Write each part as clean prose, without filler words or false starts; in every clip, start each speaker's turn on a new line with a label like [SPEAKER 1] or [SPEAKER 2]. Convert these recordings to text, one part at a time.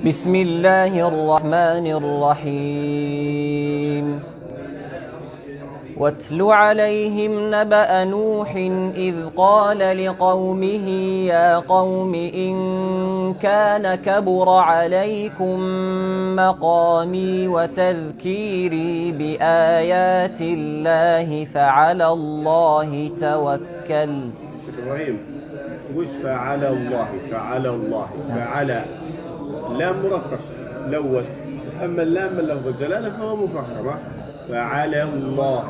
[SPEAKER 1] بسم الله الرحمن الرحيم واتل عليهم نبأ نوح إذ قال لقومه يا قوم إن كان كبر عليكم مقامي وتذكيري بآيات الله فعلى الله توكلت.
[SPEAKER 2] شيخ إبراهيم وش فعلى الله؟ فعلى لام مرقق الأول، أما اللام من لفظ الجلالة فهو مفخم. فعلى الله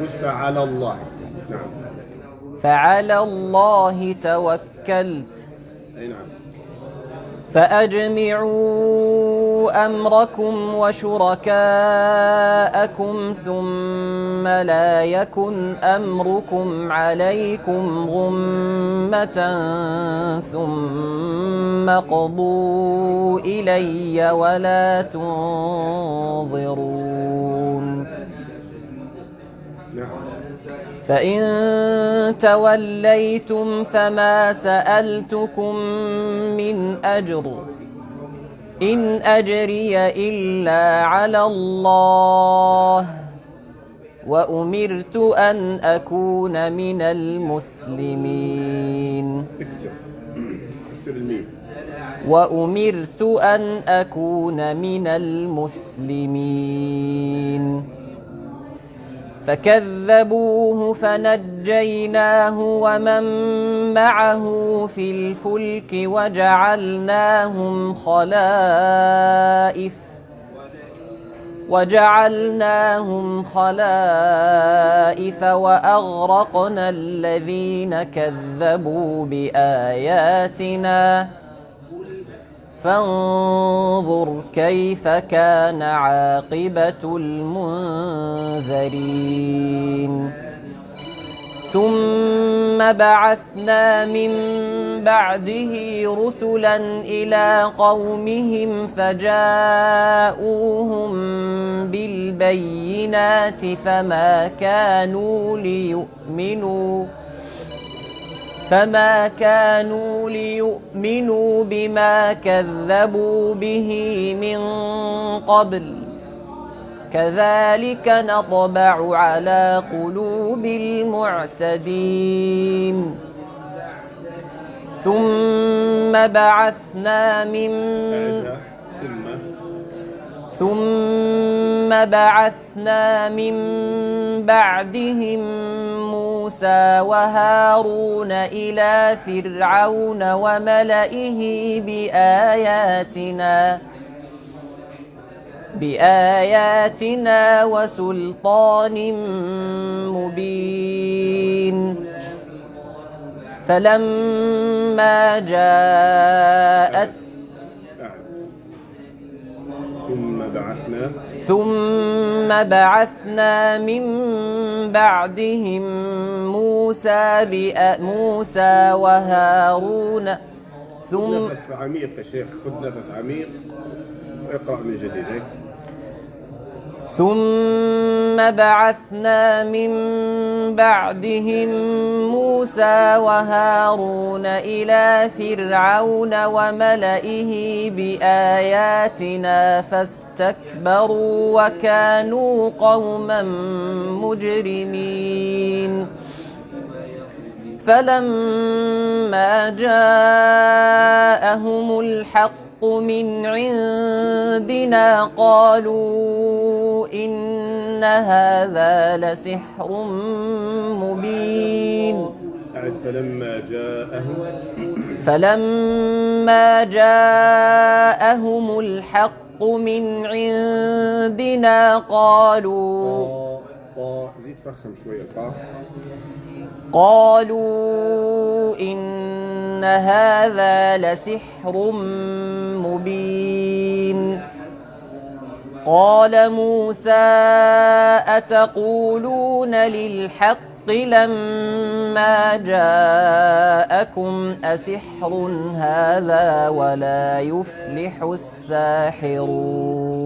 [SPEAKER 2] وش فعلى الله؟ نعم
[SPEAKER 1] فعلى الله توكلت.
[SPEAKER 2] أي نعم.
[SPEAKER 1] فأجمعوا أمركم وشركاءكم ثم لا يكن أمركم عليكم غمة ثم اقضوا إلي ولا تنظرون. فإن توليتم فما سألتكم من أجر إن أجري إلا على الله وأمرت أن أكون من المسلمين.
[SPEAKER 2] اكسر الميم.
[SPEAKER 1] وأمرت أن أكون من المسلمين. فكذبوه فنجيناه ومن معه في الفلك وجعلناهم خلائف وأغرقنا الذين كذبوا بآياتنا فانظر كيف كان عاقبة المنذرين. ثم بعثنا من بعده رسلا إلى قومهم فجاءوهم بالبينات فما كانوا ليؤمنوا بما كذبوا به من قبل كذلك نطبع على قلوب المعتدين. ثم بعثنا من بعدهم موسى وهارون إلى فرعون وملئه بآياتنا وسلطان مبين. فلما جاءت ثم بعثنا من بعدهم موسى وهارون
[SPEAKER 2] نفس عميق يا شيخ، خذ نفس عميق واقرأ من جديد.
[SPEAKER 1] ثم بعثنا من بعدهم موسى وهارون إلى فرعون وملئه بآياتنا فاستكبروا وكانوا قوما مجرمين. فلما جاءهم الحق من عندنا قالوا إن هذا لسحر مبين. فلما جاءهم الحق من عندنا قالوا إن هذا لسحر مبين. قال موسى أتقولون للحق لما جاءكم أسحر هذا ولا يفلح الساحرون.